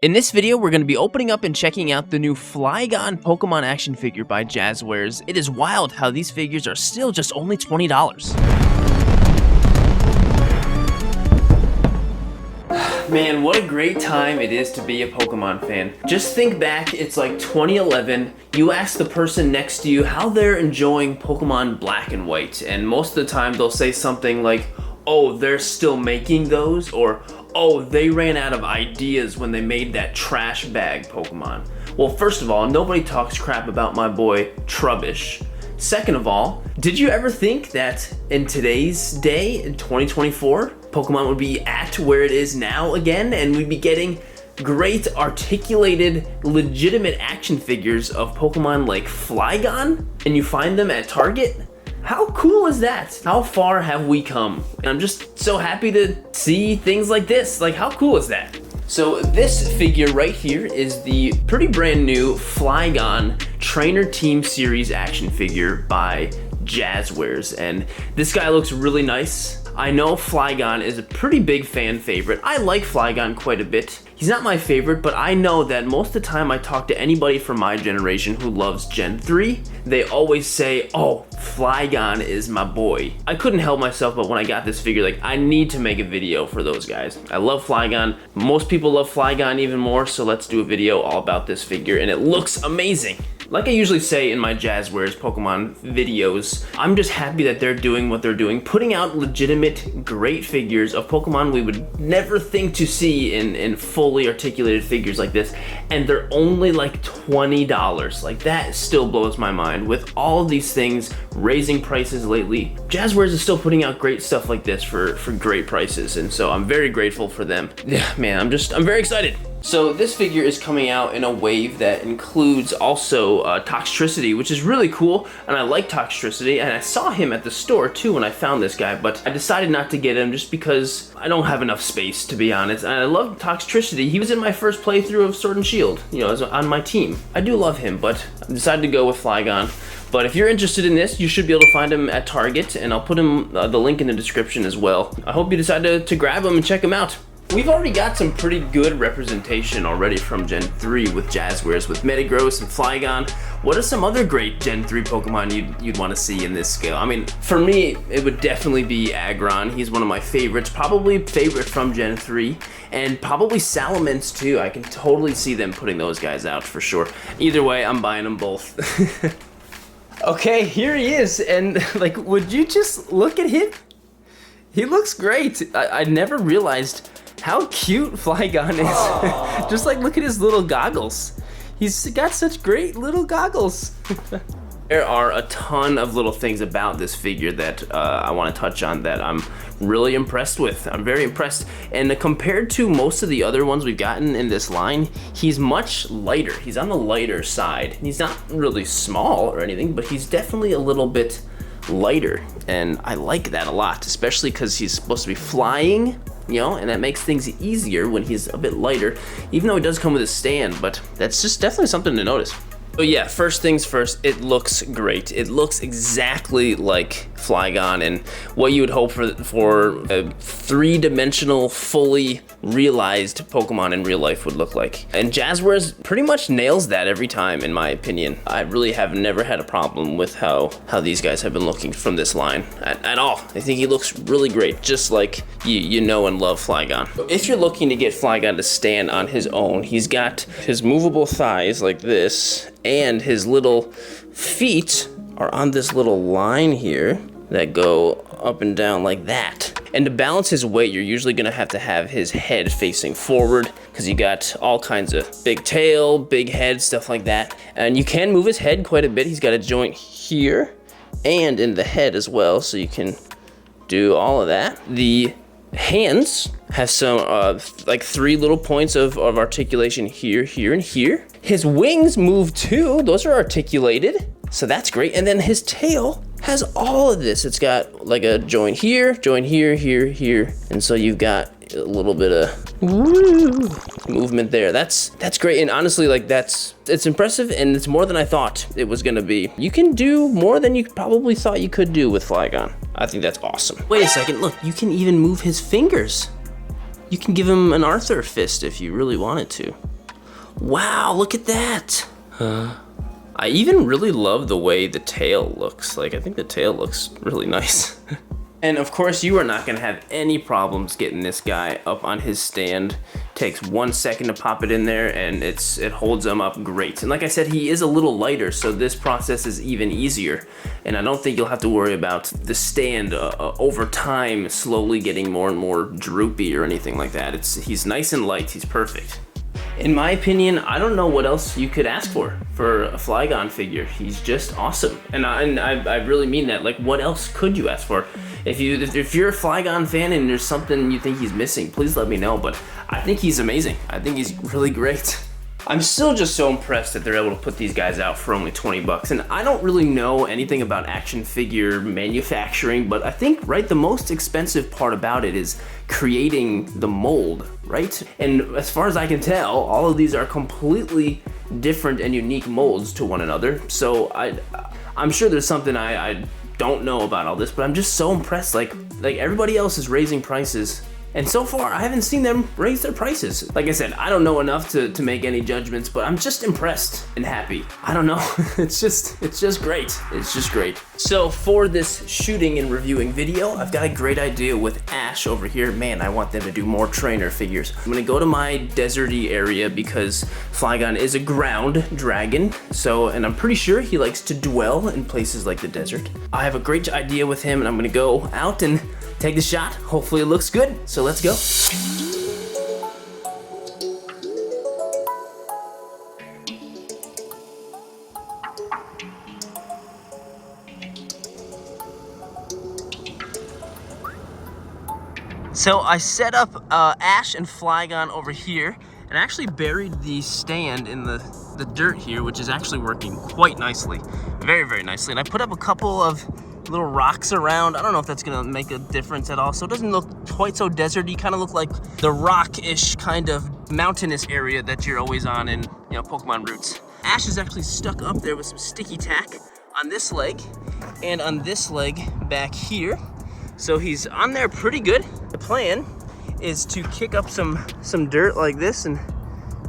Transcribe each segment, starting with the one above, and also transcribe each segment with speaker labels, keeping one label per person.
Speaker 1: In this video, we're going to be opening up and checking out the new Flygon Pokemon action figure by Jazzwares. It is wild how these figures are still just only $20. Man, what a great time it is to be a Pokemon fan. Just think back, it's like 2011, you ask the person next to you how they're enjoying Pokemon Black and White, and most of the time they'll say something like, oh, they're still making those, or oh, they ran out of ideas when they made that trash bag Pokemon. Well, first of all, nobody talks crap about my boy Trubbish. Second of all, did you ever think that in today's day, in 2024, Pokemon would be at where it is now again, and we'd be getting great articulated, legitimate action figures of Pokemon like Flygon, and you find them at Target? How cool is that? How far have we come? And I'm just so happy to see things like this. Like, how cool is that? So this figure right here is the pretty brand new Flygon Trainer Team Series action figure by Jazzwares, and this guy looks really nice. I know Flygon is a pretty big fan favorite. I like Flygon quite a bit. He's not my favorite, but I know that most of the time I talk to anybody from my generation who loves Gen 3, they always say, oh, Flygon is my boy. I couldn't help myself, but when I got this figure, like, I need to make a video for those guys. I love Flygon. Most people love Flygon even more, so let's do a video all about this figure, and it looks amazing. Like I usually say in my Jazzwares Pokemon videos, I'm just happy that they're doing what they're doing, putting out legitimate, great figures of Pokemon we would never think to see in fully articulated figures like this, and they're only like $20. Like, that still blows my mind. With all of these things raising prices lately, Jazzwares is still putting out great stuff like this for great prices, and so I'm very grateful for them. Yeah, man, I'm very excited. So this figure is coming out in a wave that includes also Toxtricity, which is really cool, and I like Toxtricity, and I saw him at the store too when I found this guy, but I decided not to get him just because I don't have enough space, to be honest. And I love Toxtricity. He was in my first playthrough of Sword and Shield, you know, on my team. I do love him, but I decided to go with Flygon. But if you're interested in this, you should be able to find him at Target, and I'll put him the link in the description as well. I hope you decide to grab him and check him out. We've already got some pretty good representation already from Gen 3 with Jazzwares, with Metagross and Flygon. What are some other great Gen 3 Pokemon you'd want to see in this scale? I mean, for me, it would definitely be Aggron. He's one of my favorites, probably favorite from Gen 3, and probably Salamence too. I can totally see them putting those guys out for sure. Either way, I'm buying them both. Okay, here he is, and like, would you just look at him? He looks great. I never realized how cute Flygon is. Just like, look at his little goggles. He's got such great little goggles. There are a ton of little things about this figure that I want to touch on that I'm really impressed with. I'm very impressed. And compared to most of the other ones we've gotten in this line, he's much lighter. He's on the lighter side. He's not really small or anything, but he's definitely a little bit lighter. And I like that a lot, especially because he's supposed to be flying, you know, and that makes things easier when he's a bit lighter, even though he does come with a stand, but that's just definitely something to notice. So yeah, first things first, it looks great. It looks exactly like Flygon and what you would hope for a three-dimensional, fully realized Pokemon in real life would look like. And Jazzwares pretty much nails that every time, in my opinion. I really have never had a problem with how these guys have been looking from this line at all. I think he looks really great, just like you know and love Flygon. If you're looking to get Flygon to stand on his own, he's got his movable thighs like this, and his little feet are on this little line here that go up and down like that. And to balance his weight, you're usually gonna have to have his head facing forward, because you got all kinds of big tail, big head, stuff like that. And you can move his head quite a bit. He's got a joint here and in the head as well, so you can do all of that. The hands have some like 3 little points of articulation here, here, and here. His wings move too. Those are articulated, so that's great. And then his tail has all of this. It's got like a joint here, here, here, and so you've got a little bit of movement there. That's great, and honestly, like, it's impressive, and it's more than I thought it was gonna be. You can do more than you probably thought you could do with Flygon. I think that's awesome. Wait a second, look, you can even move his fingers. You can give him an Arthur fist if you really wanted to. Wow, look at that. I even really love the way the tail looks. Like, I think the tail looks really nice. And of course, you are not gonna have any problems getting this guy up on his stand. Takes 1 second to pop it in there, and it holds him up great. And like I said, he is a little lighter, so this process is even easier. And I don't think you'll have to worry about the stand over time slowly getting more and more droopy or anything like that. He's nice and light, he's perfect. In my opinion, I don't know what else you could ask for a Flygon figure. He's just awesome. And I really mean that. Like, what else could you ask for? If you're a Flygon fan and there's something you think he's missing, please let me know. But I think he's amazing. I think he's really great. I'm still just so impressed that they're able to put these guys out for only 20 bucks. And I don't really know anything about action figure manufacturing, but I think, right, the most expensive part about it is creating the mold, right? And as far as I can tell, all of these are completely different and unique molds to one another. So I'm sure there's something I don't know about all this, but I'm just so impressed. Like everybody else is raising prices, and so far I haven't seen them raise their prices. Like I said, I don't know enough to make any judgments, but I'm just impressed and happy. I don't know, it's just great. It's just great. So for this shooting and reviewing video, I've got a great idea with Ash over here. Man, I want them to do more trainer figures. I'm gonna go to my deserty area because Flygon is a ground dragon. And I'm pretty sure he likes to dwell in places like the desert. I have a great idea with him, and I'm gonna go out and take the shot. Hopefully it looks good, so let's go. So I set up Ash and Flygon over here, and I actually buried the stand in the dirt here, which is actually working quite nicely. Very, very nicely. And I put up a couple of little rocks around. I don't know if that's gonna make a difference at all. So it doesn't look quite so deserty. Kind of look like the rock-ish kind of mountainous area that you're always on in, you know, Pokemon routes. Ash is actually stuck up there with some sticky tack on this leg and on this leg back here. So he's on there pretty good. The plan is to kick up some dirt like this and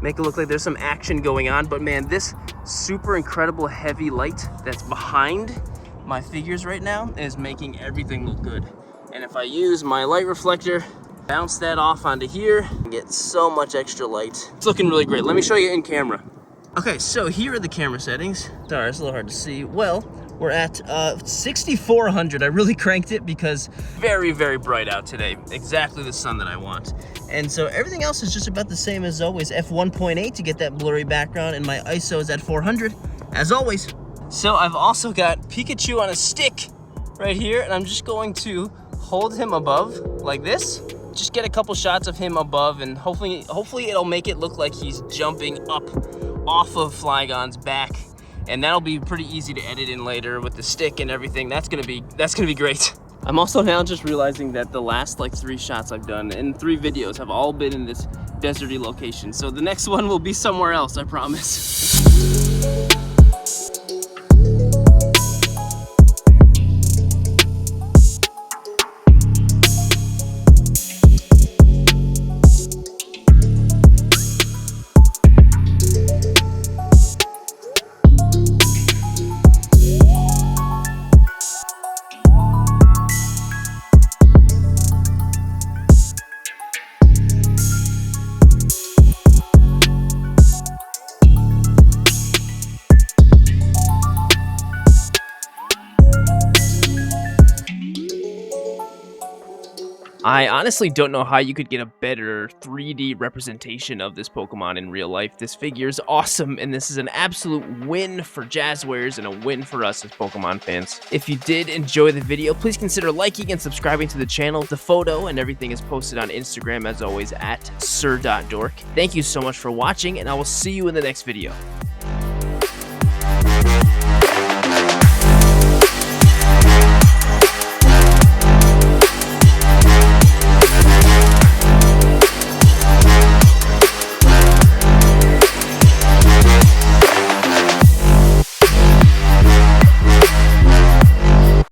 Speaker 1: make it look like there's some action going on. But man, this super incredible heavy light that's behind my figures right now is making everything look good. And if I use my light reflector, bounce that off onto here, and get so much extra light. It's looking really great. Let me show you in camera. Okay, so here are the camera settings. Sorry, it's a little hard to see. Well, we're at 6,400. I really cranked it because very, very bright out today. Exactly the sun that I want. And so everything else is just about the same as always. F1.8 to get that blurry background, and my ISO is at 400, as always. So I've also got Pikachu on a stick right here, and I'm just going to hold him above like this. Just get a couple shots of him above, and hopefully it'll make it look like he's jumping up off of Flygon's back. And that'll be pretty easy to edit in later with the stick and everything. That's gonna be great. I'm also now just realizing that the last like 3 shots I've done in 3 videos have all been in this deserty location. So the next one will be somewhere else, I promise. I honestly don't know how you could get a better 3D representation of this Pokemon in real life. This figure is awesome, and this is an absolute win for Jazzwares and a win for us as Pokemon fans. If you did enjoy the video, please consider liking and subscribing to the channel. The photo and everything is posted on Instagram, as always, at Sirdork. Thank you so much for watching, and I will see you in the next video.